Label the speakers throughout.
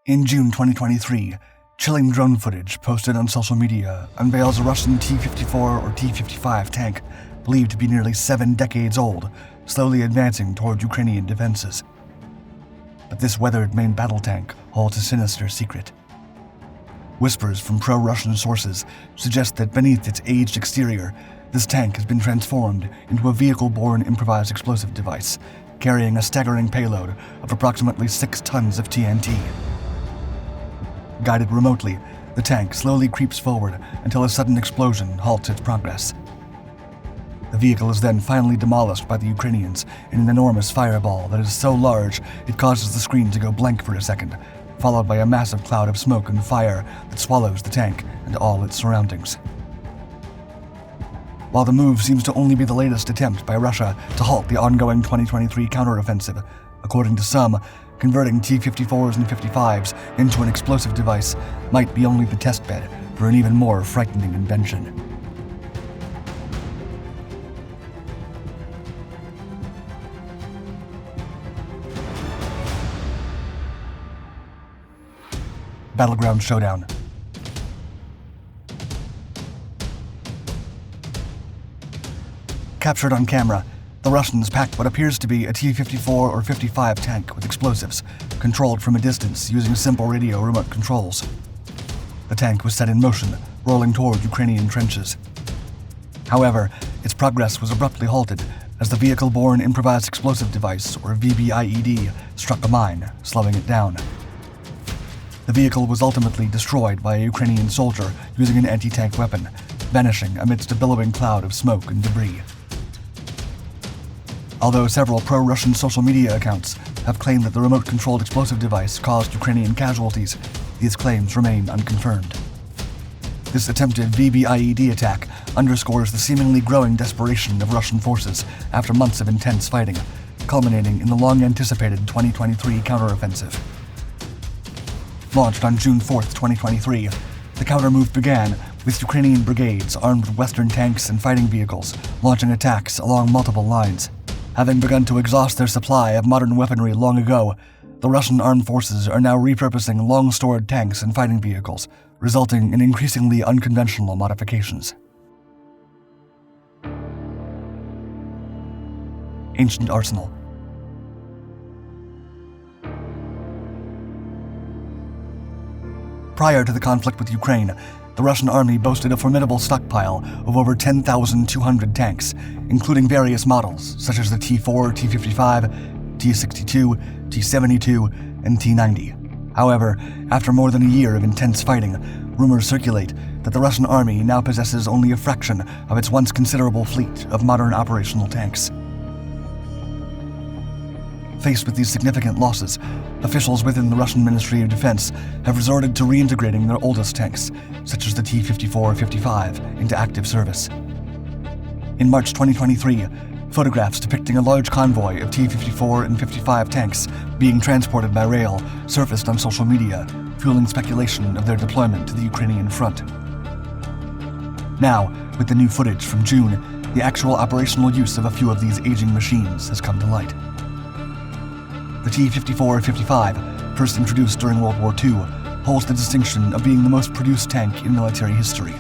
Speaker 1: In June 2023, chilling drone footage posted on social media unveils a Russian T-54 or T-55 tank believed to be nearly 7 decades old, slowly advancing toward Ukrainian defenses. But this weathered main battle tank holds a sinister secret. Whispers from pro-Russian sources suggest that beneath its aged exterior, this tank has been transformed into a vehicle-borne improvised explosive device, carrying a staggering payload of approximately 6 tons of TNT. Guided remotely, the tank slowly creeps forward until a sudden explosion halts its progress. The vehicle is then finally demolished by the Ukrainians in an enormous fireball that is so large it causes the screen to go blank for a second, followed by a massive cloud of smoke and fire that swallows the tank and all its surroundings. While the move seems to only be the latest attempt by Russia to halt the ongoing 2023 counteroffensive, according to some, converting T-54s and 55s into an explosive device might be only the testbed for an even more frightening invention. Battleground Showdown. Captured on camera, the Russians packed what appears to be a T-54 or 55 tank with explosives, controlled from a distance using simple radio remote controls. The tank was set in motion, rolling toward Ukrainian trenches. However, its progress was abruptly halted as the vehicle-borne improvised explosive device, or VBIED, struck a mine, slowing it down. The vehicle was ultimately destroyed by a Ukrainian soldier using an anti-tank weapon, vanishing amidst a billowing cloud of smoke and debris. Although several pro-Russian social media accounts have claimed that the remote-controlled explosive device caused Ukrainian casualties, these claims remain unconfirmed. This attempted VBIED attack underscores the seemingly growing desperation of Russian forces after months of intense fighting, culminating in the long-anticipated 2023 counteroffensive. Launched on June 4, 2023, the counter-move began with Ukrainian brigades armed with Western tanks and fighting vehicles launching attacks along multiple lines. Having begun to exhaust their supply of modern weaponry long ago, the Russian armed forces are now repurposing long-stored tanks and fighting vehicles, resulting in increasingly unconventional modifications. Ancient Arsenal. Prior to the conflict with Ukraine, the Russian army boasted a formidable stockpile of over 10,200 tanks, including various models such as the T-4, T-55, T-62, T-72, and T-90. However, after more than a year of intense fighting, rumors circulate that the Russian army now possesses only a fraction of its once considerable fleet of modern operational tanks. Faced with these significant losses, officials within the Russian Ministry of Defense have resorted to reintegrating their oldest tanks, such as the T-54-55, into active service. In March 2023, photographs depicting a large convoy of T-54 and 55 tanks being transported by rail surfaced on social media, fueling speculation of their deployment to the Ukrainian front. Now, with the new footage from June, the actual operational use of a few of these aging machines has come to light. The T-54-55, first introduced during World War II, holds the distinction of being the most produced tank in military history,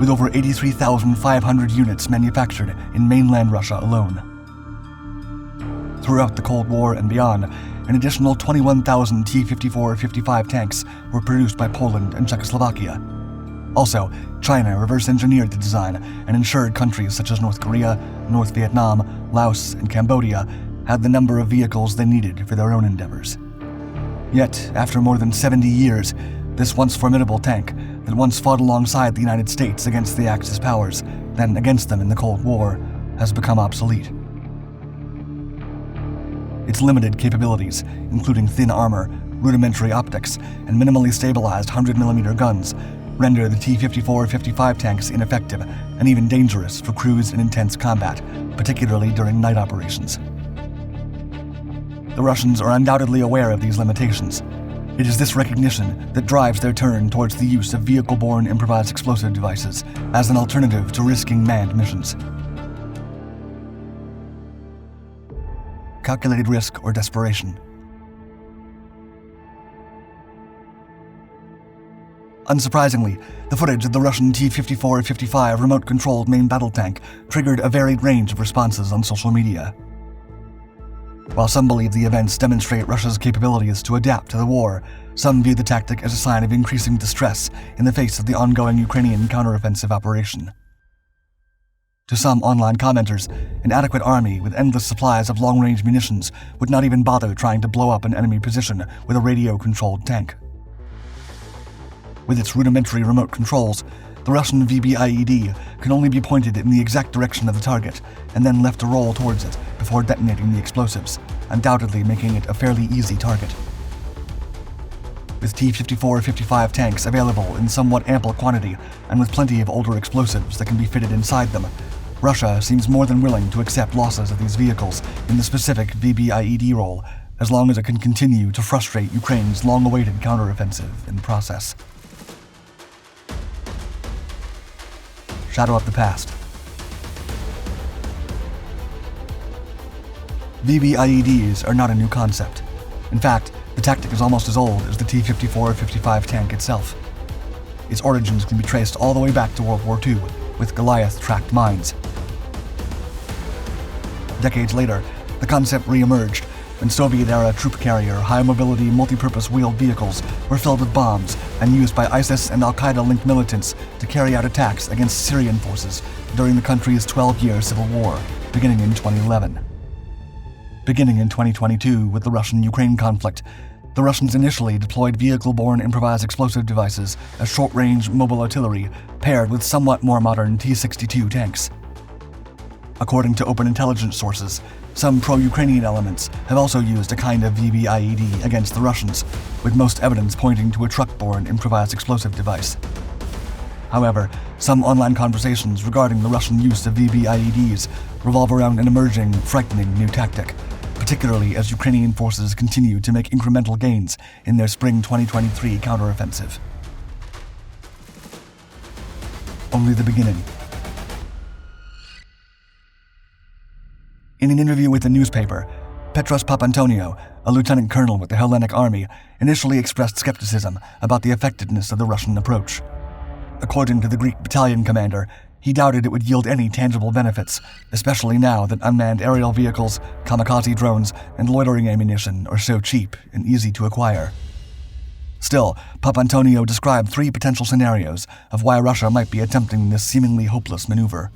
Speaker 1: with over 83,500 units manufactured in mainland Russia alone. Throughout the Cold War and beyond, an additional 21,000 T-54-55 tanks were produced by Poland and Czechoslovakia. Also, China reverse-engineered the design and ensured countries such as North Korea, North Vietnam, Laos, and Cambodia had the number of vehicles they needed for their own endeavors. Yet, after more than 70 years, this once formidable tank that once fought alongside the United States against the Axis powers, then against them in the Cold War, has become obsolete. Its limited capabilities, including thin armor, rudimentary optics, and minimally stabilized 100mm guns, render the T-54-55 tanks ineffective and even dangerous for crews in intense combat, particularly during night operations. The Russians are undoubtedly aware of these limitations. It is this recognition that drives their turn towards the use of vehicle-borne improvised explosive devices as an alternative to risking manned missions. Calculated risk or desperation. Unsurprisingly, the footage of the Russian T-54-55 remote-controlled main battle tank triggered a varied range of responses on social media. While some believe the events demonstrate Russia's capabilities to adapt to the war, some view the tactic as a sign of increasing distress in the face of the ongoing Ukrainian counteroffensive operation. To some online commenters, an adequate army with endless supplies of long-range munitions would not even bother trying to blow up an enemy position with a radio-controlled tank. With its rudimentary remote controls, the Russian VBIED can only be pointed in the exact direction of the target and then left to roll towards it before detonating the explosives, undoubtedly making it a fairly easy target. With T-54-55 tanks available in somewhat ample quantity and with plenty of older explosives that can be fitted inside them, Russia seems more than willing to accept losses of these vehicles in the specific VBIED role, as long as it can continue to frustrate Ukraine's long-awaited counteroffensive in the process. Shadow of the past. VBIEDs are not a new concept. In fact, the tactic is almost as old as the T-54-55 tank itself. Its origins can be traced all the way back to World War II, with Goliath-tracked mines. Decades later, the concept re-emerged when Soviet-era troop carrier, high-mobility, multi-purpose wheeled vehicles were filled with bombs and used by ISIS and Al-Qaeda-linked militants to carry out attacks against Syrian forces during the country's 12-year civil war, beginning in 2011. Beginning in 2022 with the Russian-Ukraine conflict, the Russians initially deployed vehicle-borne improvised explosive devices as short-range mobile artillery paired with somewhat more modern T-62 tanks. According to open intelligence sources, some pro-Ukrainian elements have also used a kind of VBIED against the Russians, with most evidence pointing to a truck-borne improvised explosive device. However, some online conversations regarding the Russian use of VBIEDs revolve around an emerging, frightening new tactic, particularly as Ukrainian forces continue to make incremental gains in their spring 2023 counteroffensive. Only the beginning. In an interview with the newspaper, Petros Papantonio, a lieutenant colonel with the Hellenic Army, initially expressed skepticism about the effectiveness of the Russian approach. According to the Greek battalion commander, he doubted it would yield any tangible benefits, especially now that unmanned aerial vehicles, kamikaze drones, and loitering ammunition are so cheap and easy to acquire. Still, Papantonio described 3 potential scenarios of why Russia might be attempting this seemingly hopeless maneuver.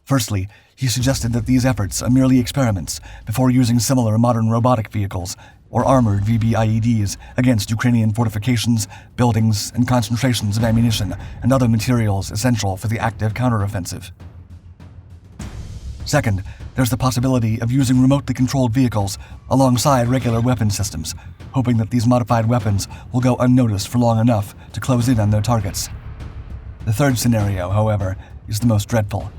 Speaker 1: Firstly, he suggested that these efforts are merely experiments before using similar modern robotic vehicles or armored VBIEDs against Ukrainian fortifications, buildings, and concentrations of ammunition and other materials essential for the active counteroffensive. Second, there's the possibility of using remotely controlled vehicles alongside regular weapon systems, hoping that these modified weapons will go unnoticed for long enough to close in on their targets. The third scenario, however, is the most dreadful.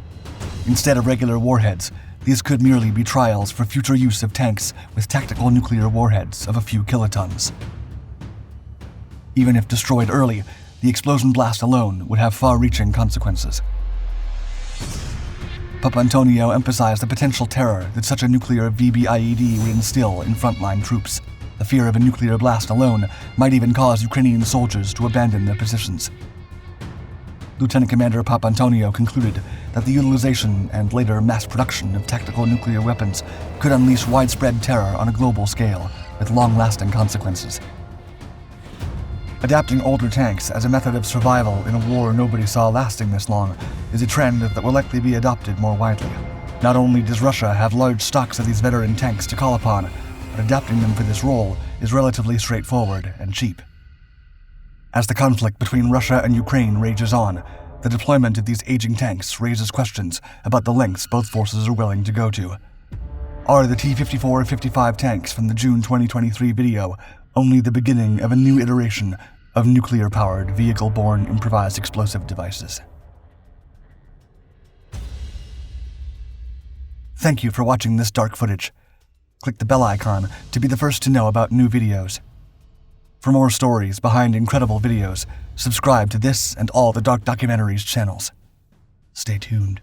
Speaker 1: Instead of regular warheads, these could merely be trials for future use of tanks with tactical nuclear warheads of a few kilotons. Even if destroyed early, the explosion blast alone would have far-reaching consequences. Papantonio emphasized the potential terror that such a nuclear VBIED would instill in frontline troops. The fear of a nuclear blast alone might even cause Ukrainian soldiers to abandon their positions. Lieutenant Commander Papantonio concluded that the utilization and later mass production of tactical nuclear weapons could unleash widespread terror on a global scale, with long-lasting consequences. Adapting older tanks as a method of survival in a war nobody saw lasting this long is a trend that will likely be adopted more widely. Not only does Russia have large stocks of these veteran tanks to call upon, but adapting them for this role is relatively straightforward and cheap. As the conflict between Russia and Ukraine rages on, the deployment of these aging tanks raises questions about the lengths both forces are willing to go to. Are the T-54-55 tanks from the June 2023 video only the beginning of a new iteration of nuclear-powered, vehicle-borne improvised explosive devices? Thank you for watching this dark footage. Click the bell icon to be the first to know about new videos. For more stories behind incredible videos, subscribe to this and all the Dark Documentaries channels. Stay tuned.